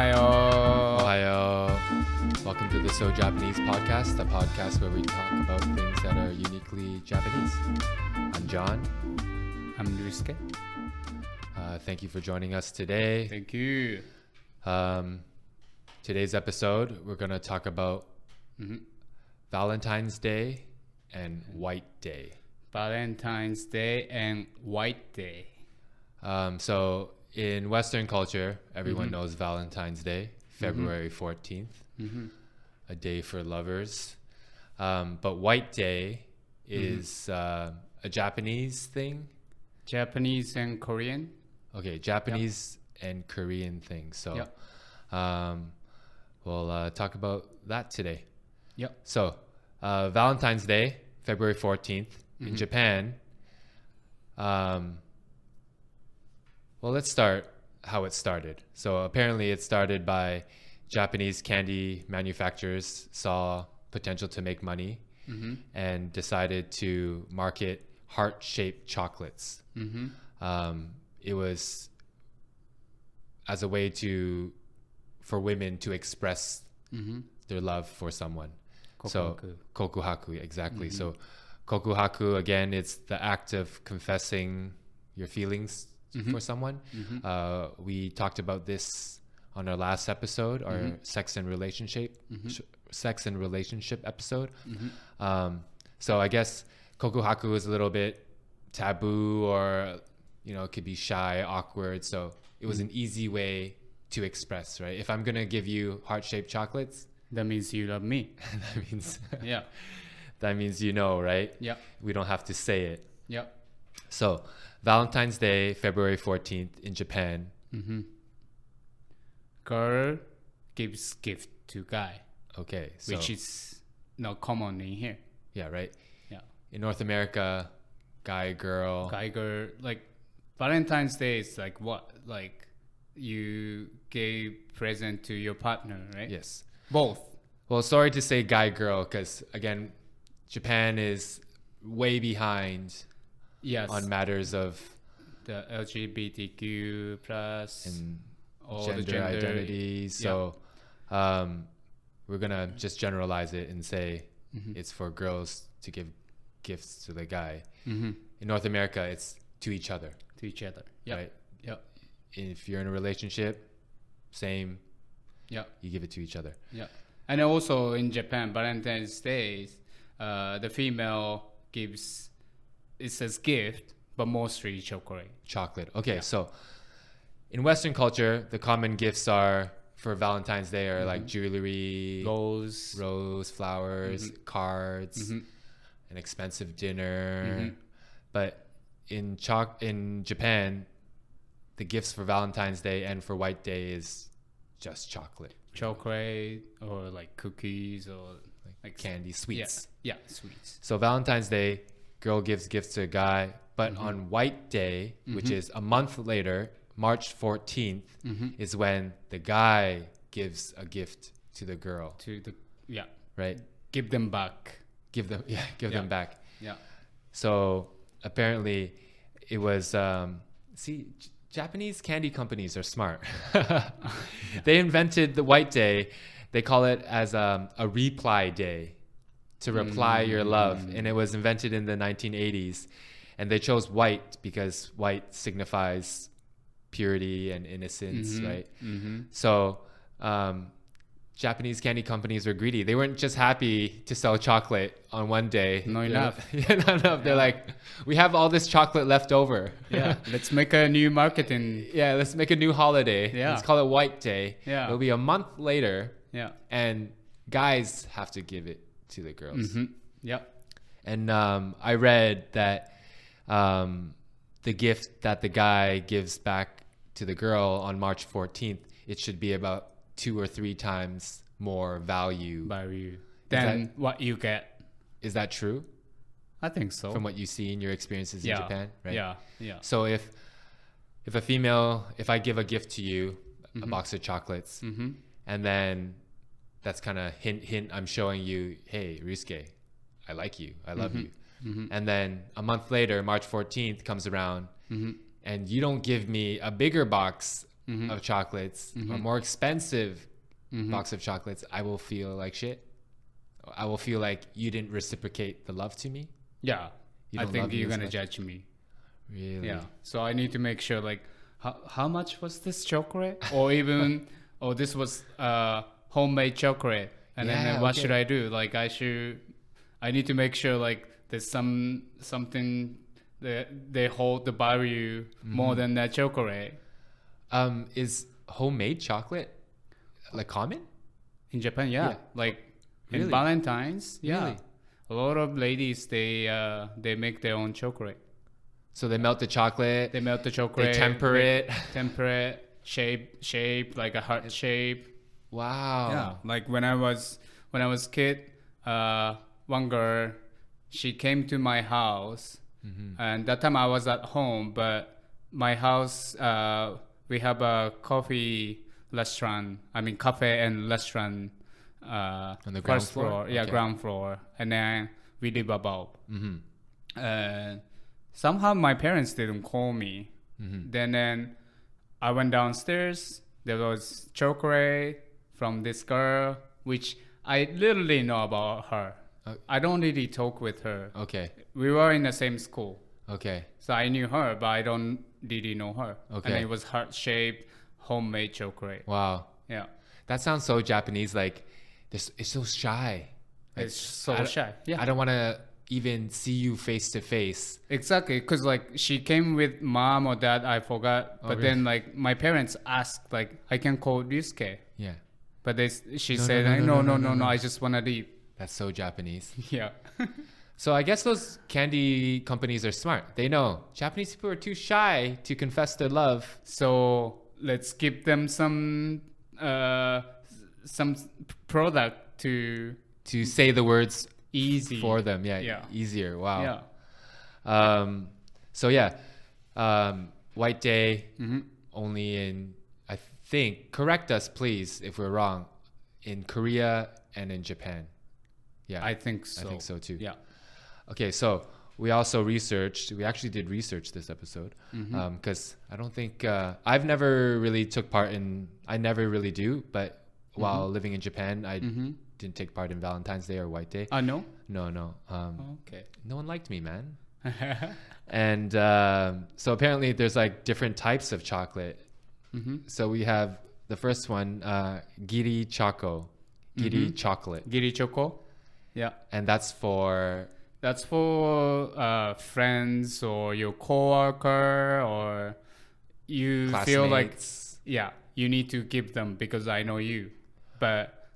Ohayo. Welcome to the So Japanese podcast, a podcast where we talk about things that are uniquely Japanese. I'm John. I'm Ryusuke. Thank you for joining us today. Thank you. Today's episode, we're going to talk about Valentine's Day and White Day. Valentine's Day and White Day. So in Western culture, everyone knows Valentine's Day, February 14th, a day for lovers. But White Day is a Japanese thing. Japanese and Korean. Okay, Japanese and Korean thing. So we'll talk about that today. Yep. So Valentine's Day, February 14th in Japan. Well, let's start how it started. So apparently it started by Japanese candy manufacturers saw potential to make money and decided to market heart-shaped chocolates. It was as a way for women to express their love for someone. Kokuhaku. So kokuhaku, exactly. So kokuhaku, again, it's the act of confessing your feelings for someone. We talked about this on our last episode, our sex and relationship episode. So I guess kokuhaku is a little bit taboo, or it could be shy, awkward. So it was an easy way to express, right? If I'm gonna give you heart-shaped chocolates, that means you love me. that means Yeah. that means right? Yeah. We don't have to say it. Yeah. So Valentine's Day, February 14th in Japan. Girl gives gift to guy, Okay, so which is not common in here. yeah, right. Yeah. In North America, guy, girl. Guy, girl, like Valentine's Day is like what? Like you gave present to your partner, right? Yes. Both. Well, sorry to say guy, girl, because again, Japan is way behind Yes. on matters of The LGBTQ plus and all gender, the gender identities. So we're gonna just generalize it and say it's for girls to give gifts to the guy. In North America, it's to each other, to each other. Yeah. right? Yeah. If you're in a relationship, same, Yeah. you give it to each other. Yeah. And also in Japan, Valentine's Day, the female gives, it says gift, but mostly chocolate. Chocolate. Okay, so in Western culture, the common gifts are for Valentine's Day are like jewelry, Rose. flowers, cards, an expensive dinner. But in Japan, the gifts for Valentine's Day and for White Day is just chocolate. Chocolate or like cookies or like Candy, sweets. Yeah, sweets. So Valentine's Day, girl gives gifts to a guy, but on White Day, which is a month later, March 14th, is when the guy gives a gift to the girl, right? Give them back. Give them back. Yeah. So apparently it was, Japanese candy companies are smart. They invented the White Day. They call it as a reply day, to reply your love. And it was invented in the 1980s. And they chose white because white signifies purity and innocence, right? So Japanese candy companies were greedy. They weren't just happy to sell chocolate on one day. Not enough. Not enough. They're like, we have all this chocolate left over. Yeah. Let's make a new marketing. Yeah, let's make a new holiday. Yeah. Let's call it White Day. Yeah. It'll be a month later. Yeah. And guys have to give it to the girls. Yeah. And I read that the gift that the guy gives back to the girl on March 14th, it should be about 2 or 3 times more value Than what you get. Is that true? I think so. From what you see in your experiences in Japan, right? Yeah. So if I give a gift to you, a box of chocolates, and then that's kind of hint, I'm showing you, hey, Ryusuke, I like you, I love you. And then a month later, March 14th comes around, and you don't give me a bigger box of chocolates, a more expensive box of chocolates, I will feel like shit. I will feel like you didn't reciprocate the love to me. Yeah. I think you're going to judge me. Really? Yeah. So I need to make sure like how much was this chocolate? Or even this was homemade chocolate. And then what should I do? Like I need to make sure like there's something that they hold the value more than that chocolate. Is homemade chocolate like common? In Japan, yeah. Like Really? in Valentines, yeah. Really? A lot of ladies they make their own chocolate. So they melt the chocolate. They melt the chocolate. They temper it. Temper it, shape like a heart shape. Wow. Yeah. Like when I was kid, one girl, she came to my house, and that time I was at home. But my house, we have a cafe and restaurant. On the ground first floor? Yeah, Okay. ground floor, and then we live above. Somehow my parents didn't call me. Then I went downstairs. There was chocolate from this girl, which I literally know about her. I don't really talk with her. Okay. We were in the same school, Okay. so I knew her, but I don't really know her. Okay. And it was heart-shaped, homemade chocolate. Wow. Yeah. That sounds so Japanese. Like, it's so shy. Like, It's so shy. Yeah. I don't want to even see you face to face. Exactly, because like she came with mom or dad, I forgot. But really? then like my parents asked like I can call Ryusuke, Yeah. but she No, said no, I just wanna leave. That's so Japanese. Yeah. So I guess those candy companies are smart. They know Japanese people are too shy to confess their love. So let's give them some product to say the words easy for them. Yeah. Yeah. Easier. Wow. Yeah. So yeah, White Day only in, I think, correct us please if we're wrong, in Korea and in Japan. Yeah, I think so. I think so too. Yeah. Okay, so we actually did research this episode because I don't think, I've never really took part in, I never really do, but while living in Japan, I didn't take part in Valentine's Day or White Day. No? No. Okay. No one liked me, man. And so apparently there's like different types of chocolate. So we have the first one, Girigiri Chocolate. Giri Choco. Yeah. And that's for friends or your coworker, or you feel like classmates. you need to give them because I know you, but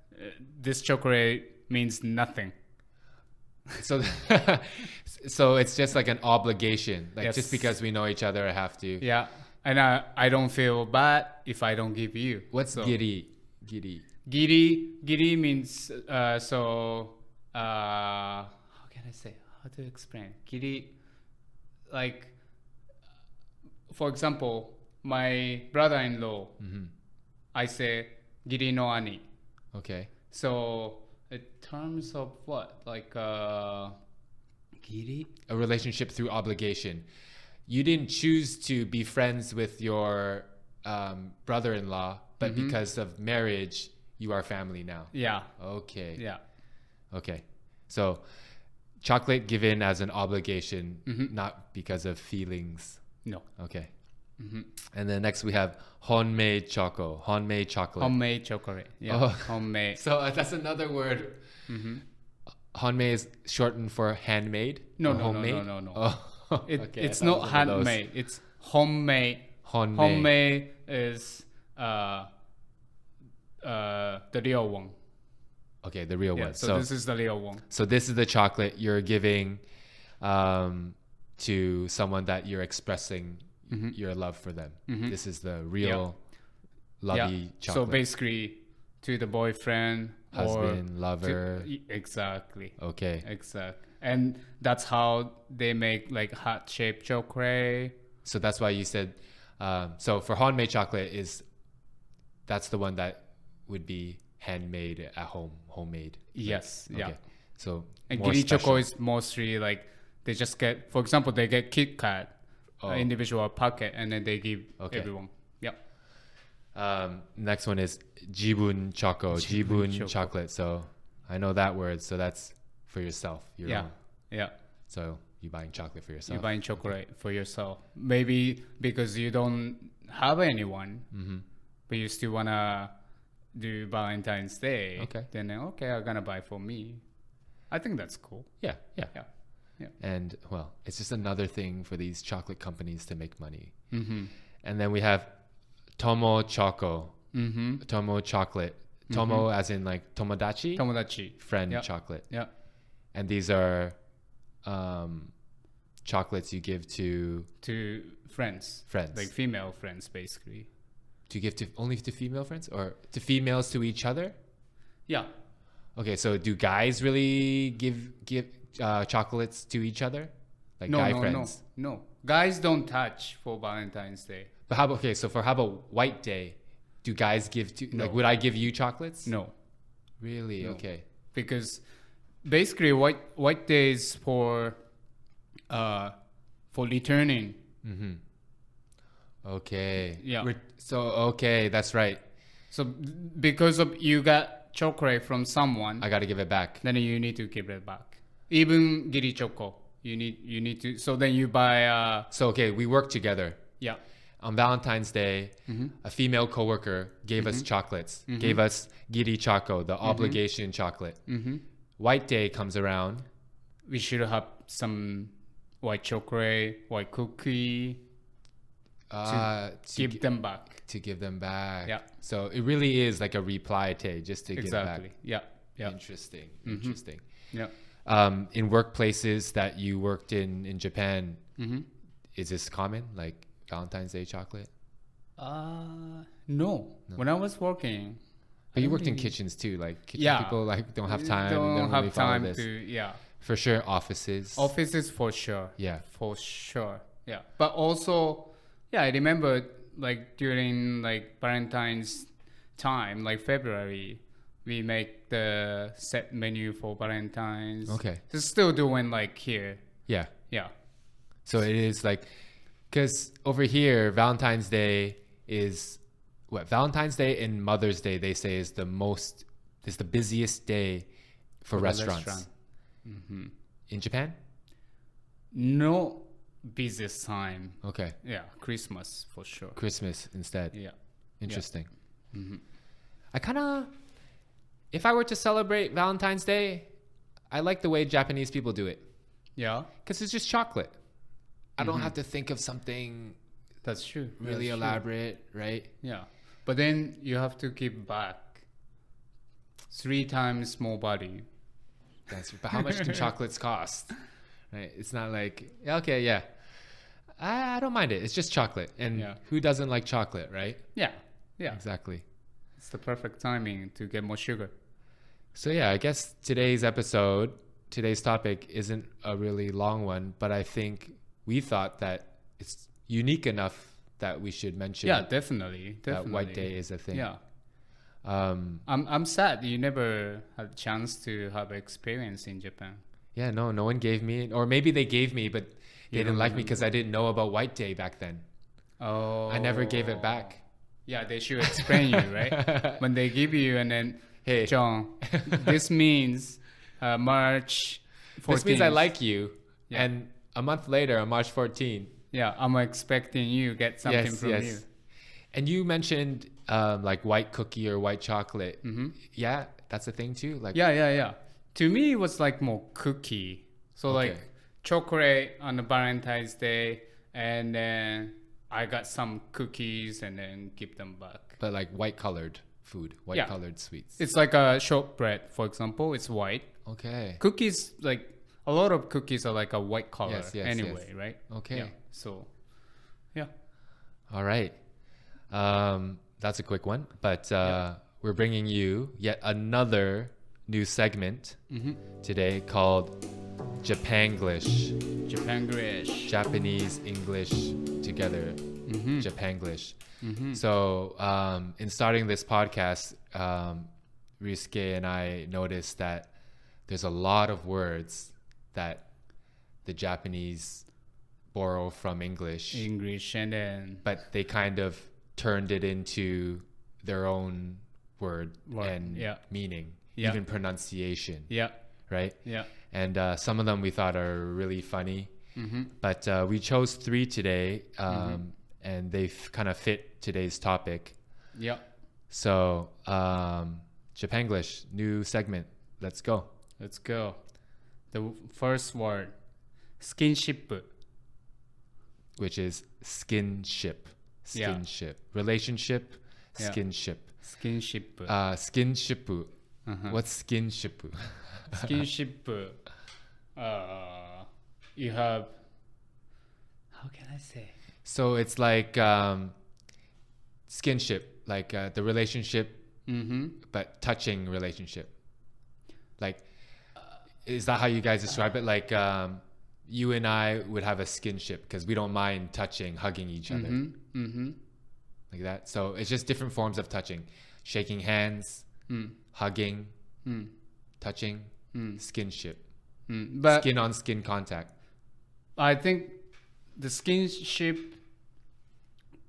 this chocolate means nothing. So so it's just like an obligation, like Yes. just because we know each other I have to. Yeah, and I don't feel bad if I don't give you. What's so, giri? Giri means how can I say, how to explain giri, like for example my brother-in-law, I say giri no ani. Okay. So in terms of what, like giri, A relationship through obligation. You didn't choose to be friends with your brother-in-law, but because of marriage, you are family now. yeah, Okay. yeah. Okay. So chocolate given as an obligation, not because of feelings. No. Okay. And then next we have Honmei Chocolate. Homemade chocolate. Yeah. Oh. Homemade. So that's another word. Honmei is shortened for handmade? No, or no, homemade? no. Oh, okay, It's I thought it not was one of those. handmade. It's homemade. Honmei. Homemade is the real one. Okay, the real Yeah. one. So this is the real one. So this is the chocolate you're giving to someone that you're expressing your love for them. This is the real lovey chocolate. So basically, to the boyfriend, Husband, lover. Exactly. Okay. Exactly. And that's how they make like heart-shaped chocolate. So that's why you said, so for Honmei chocolate that's the one that would be handmade at home, homemade. Yes. Okay. Yeah. So And more Giri special. Choco is mostly like they just get, for example, they get Kit Kat, individual packet, and then they give everyone. Yeah. Next one is Jibun Choco. chocolate. So I know that word. So that's for yourself. Your own. Yeah. So you're buying chocolate for yourself. You're buying chocolate for yourself. Maybe because you don't have anyone, but you still want to do Valentine's Day. Okay. Then, okay, I'm going to buy for me. I think that's cool. Yeah. Yeah. And well, it's just another thing for these chocolate companies to make money. And then we have Tomo Choco. Tomo Chocolate. Tomo as in like Tomodachi. Tomodachi. Friend chocolate. Yeah. And these are chocolates you give to friends. Like female friends, basically. To give to only to female friends or to females to each other? Yeah. Okay, so do guys really give chocolates to each other? Like guy friends? No. Guys don't touch for Valentine's Day. But how about White Day? Do guys give to like would I give you chocolates? No. Really? No. Okay. Because basically White Day is for returning. Okay. Yeah. Okay, that's right. So because of you got chocolate from someone, I got to give it back. then you need to give it back. Even Giri Choco, you need to. So then you buy. So okay, we work together. Yeah. On Valentine's Day, a female coworker gave us chocolates. Gave us Giri Choco, the obligation chocolate. White Day comes around. We should have some white chocolate, white cookie. To give them back. To give them back. Yeah. So it really is like a reply day just to give back. Yeah. Interesting. Yeah. In workplaces that you worked in Japan, is this common? Like Valentine's Day chocolate? No. When I was working. But you worked in kitchens too. Like kitchen people like don't have time. Don't have really time this. to. For sure, offices. Offices for sure. Yeah. For sure. Yeah. But also, I remember like during like Valentine's time, like February, we make the set menu for Valentine's. Okay. So still doing like here. Yeah. Yeah. So it is like, because over here, Valentine's Day is what? Valentine's Day and Mother's Day, they say is the busiest day for restaurants. In Japan? No busiest time. Okay. Yeah. Christmas for sure. Christmas instead. Yeah. Interesting. I kind of, if I were to celebrate Valentine's Day, I like the way Japanese people do it. Yeah. Because it's just chocolate. I don't have to think of something That's true. really elaborate, right? Yeah. But then you have to give back 3 times more body. But how much do chocolates cost? Right? It's not like, okay, yeah. I don't mind it. It's just chocolate. And who doesn't like chocolate, right? Yeah. Yeah. Exactly. It's the perfect timing to get more sugar. So yeah, I guess today's topic isn't a really long one, but I think we thought that it's unique enough that we should mention. Yeah, definitely. That White Day is a thing. Yeah. I'm sad you never had a chance to have experience in Japan. Yeah, no one gave me, or maybe they gave me, but they didn't like me because I didn't know about White Day back then. Oh. I never gave it back. Yeah, they should explain you, right? When they give you and then, hey, John, this means March 14th. This means I like you. Yeah. And a month later, on March 14th. Yeah, I'm expecting you get something from you. And you mentioned like white cookie or white chocolate. Yeah, that's a thing too. Like yeah. To me, it was like more cookie. So like chocolate on the Valentine's Day, and then I got some cookies and then give them back. But like white colored food, white colored sweets. It's like a shortbread, for example. It's white. Okay. Cookies, like a lot of cookies are like a white color anyway, right? Okay. Yeah. So, yeah. All right. That's a quick one, but we're bringing you yet another new segment today called Japanglish. Japanglish. Japanese English together. Japanglish. So in starting this podcast, Ryusuke and I noticed that there's a lot of words that the Japanese borrow from English. And then... But they kind of turned it into their own word and meaning, even pronunciation, right? Yeah. And some of them we thought are really funny, but we chose 3 today, and they kind of fit today's topic. Yeah. So Japanglish, new segment. Let's go. Let's go. The first word, skinship. Which is skinship. Skinship. Relationship, skinship. Skinship. Skinship. What's skinship? Skinship. You have, how can I say? So it's like skinship, like the relationship, but touching relationship. Like, is that how you guys describe it? Like, you and I would have a skinship because we don't mind touching, hugging each other. Like that. So it's just different forms of touching. Shaking hands, hugging, touching, skinship. But Skin on skin contact. I think the skinship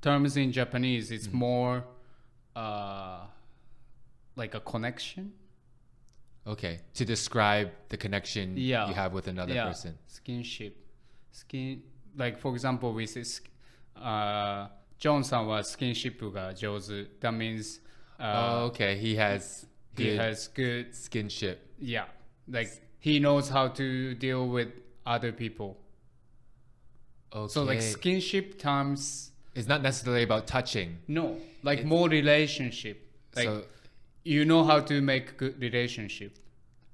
terms in Japanese is more like a connection. Okay. To describe the connection you have with another person. Skinship. Like for example, we say, John さんはスキンシップが上手. That means okay. He has good skinship. Yeah. Like he knows how to deal with other people. Okay. So like skinship terms, it's not necessarily about touching. no, like more relationship. Like So you know how to make good relationship.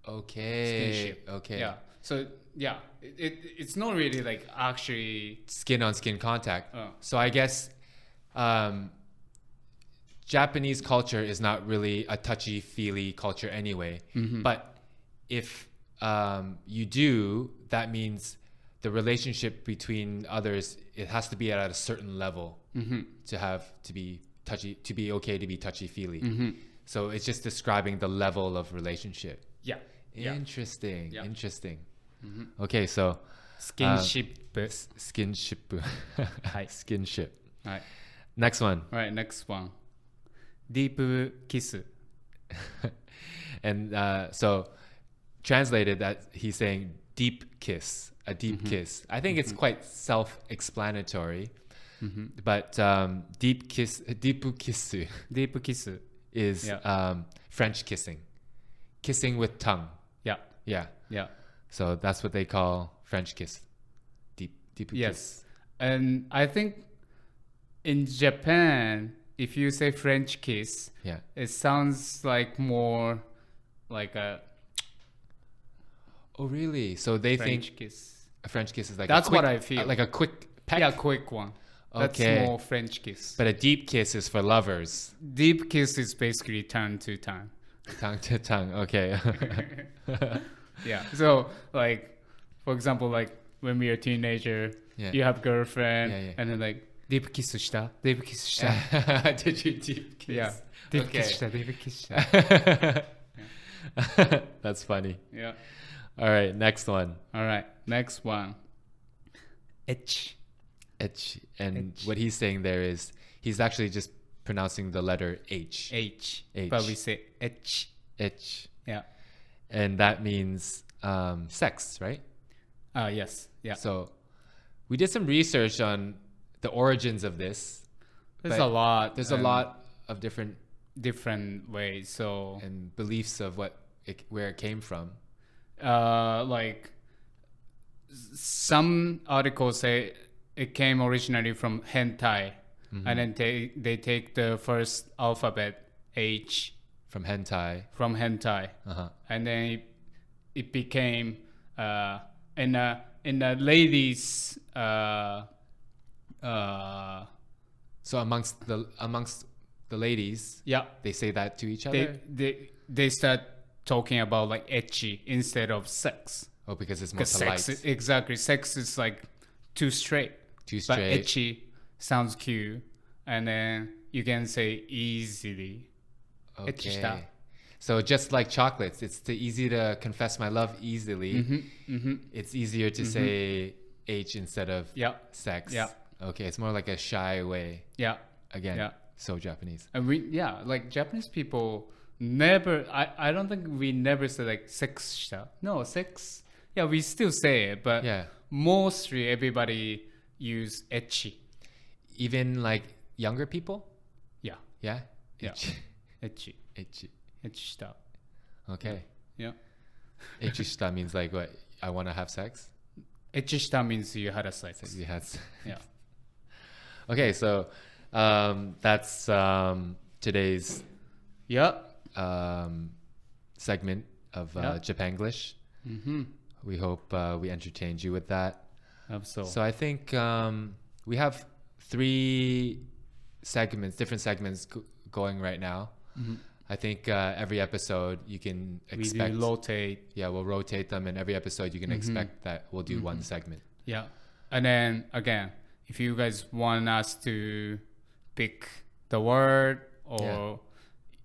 okay. Skinship. Okay. Yeah. So yeah, it's not really like actually. Skin on skin contact. So I guess Japanese culture is not really a touchy-feely culture anyway. But if you do, that means the relationship between others, it has to be at a certain level to be okay to be touchy-feely. So it's just describing the level of relationship. Yeah. Interesting. Yeah. Interesting. Okay, so Skinship. skinship. Skinship. はい。 Next one. Right, next one. Deep kiss. And so translated, that he's saying deep kiss, a deep kiss. I think it's quite self-explanatory. But deep kiss Deep kiss. is French kissing. Kissing with tongue. Yeah. Yeah. Yeah. So that's what they call French kiss. Deep Yes. kiss. And I think in Japan, if you say French kiss, Yeah. it sounds like more like a Oh, really? So they French think kiss. a French kiss is like That's a quick, what I feel. like a quick peck. Yeah, quick one. That's Okay. more French kiss. But a deep kiss is for lovers. Deep kiss is basically tongue to tongue. Tongue to tongue. Okay. Yeah. So like, for example, like when we are a teenager, you have girlfriend, and then like deep kiss した deep kiss した Did you deep kiss? Yeah. Deep Okay. kiss した deep kiss した That's funny. Yeah. All right, next one. All right. Next one. H. H. And H. what he's saying there is he's actually just pronouncing the letter H. H. H. But we say H. H. Yeah. And that means sex, right? Yes. Yeah. So we did some research on the origins of this. There's but a lot. There's a lot of different ways. So and beliefs of where it came from. like some articles say it came originally from hentai, and then they take the first alphabet H From hentai. and then it became in a ladies So amongst the ladies, yeah, they say that to each other. they start talking about like ecchi instead of sex. Oh, because it's more Because polite. sex is like too straight. Too But straight. ecchi sounds cute, and then you can say easily. Ecchiした So just like chocolates, it's easy to confess my love easily. It's easier to say H instead of Yeah. sex. Yeah. Okay, it's more like a shy way. Yeah. Again. Yeah. so Japanese. And like Japanese people never, I don't think we never say like sex shita. No, sex. Yeah, we still say it, but mostly everybody use ecchi. Even like younger people? Yeah. Yeah? Yeah. Ecchi. Ecchi shita. Okay. Yeah. Ecchi shita means like what? I want to have sex? Ecchi shita means you had a sex. You had Yeah. Okay, so that's today's segment of Japanglish. Mm-hmm. We hope we entertained you with that. Absolutely. So I think we have 3 segments, different segments going right now. Mm-hmm. I think every episode you can expect. We do rotate. Yeah, we'll rotate them, and every episode you can expect that we'll do one segment. Yeah. And then again, if you guys want us to pick the word or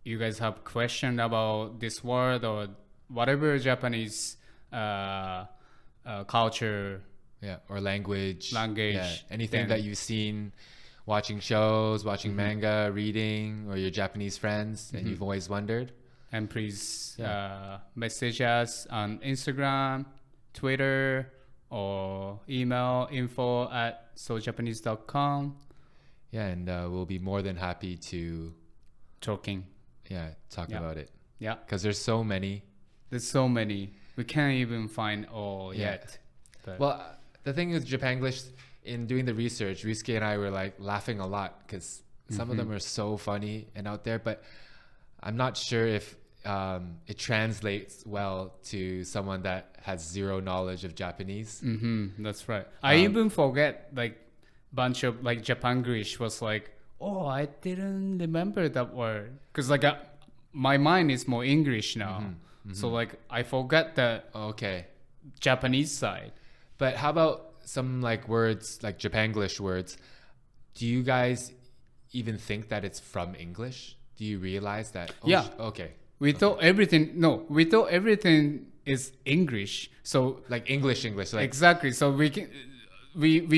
you guys have question about this word or whatever Japanese culture, or language, anything then, that you've seen watching shows, watching manga, reading, or your Japanese friends, and you've always wondered. And please message us on Instagram, Twitter, or email info@sojapanese.com. Yeah, and we'll be more than happy to talk about it. Yeah, because there's so many. There's so many. We can't even find all yet. But well, the thing with Japanglish, in doing the research, Risuke and I were like laughing a lot because some of them are so funny and out there, but I'm not sure if it translates well to someone that has zero knowledge of Japanese. That's right. I even forget like bunch of like Japanglish was like, oh, I didn't remember that word because like my mind is more English now, so like I forgot the Japanese side. But how about some like words, like Japanglish words? Do you guys even think that it's from English? Do you realize that? We thought everything is English. So like English, like exactly. So we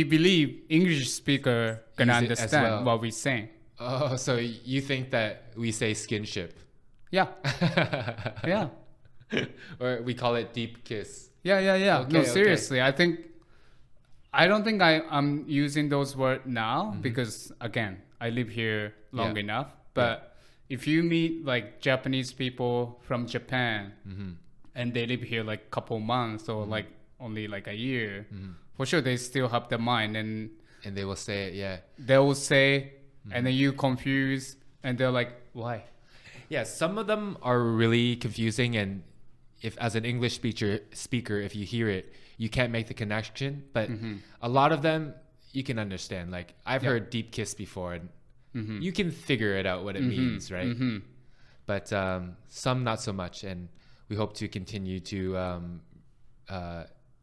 believe English speaker can understand what we're saying. Oh, so you think that we say skinship? Yeah. Yeah. Or we call it deep kiss. Yeah. No, seriously. I don't think I'm using those words now because again, I live here long enough. But if you meet like Japanese people from Japan and they live here like couple months or like only like a year, for sure they still have the mind and they will say it. They will say, and then you confuse, and they're like, why? Yeah, some of them are really confusing, and if as an English speaker, if you hear it, you can't make the connection. But a lot of them you can understand. Like I've heard deep kiss before, and you can figure it out what it means, right? But some not so much, and we hope to continue to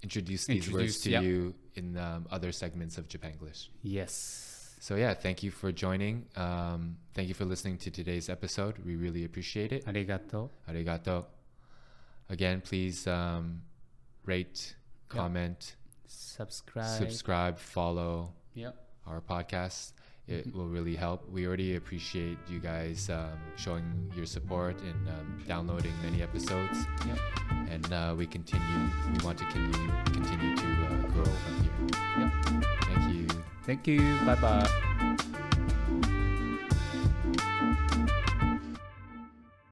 introduce these words to you in other segments of Japanglish. Yes. So thank you for joining. Thank you for listening to today's episode. We really appreciate it. Arigato. Again, please rate, comment, subscribe, follow our podcast. It will really help. We already appreciate you guys showing your support and downloading many episodes. And we want to continue to grow from here. Thank you. Bye-bye.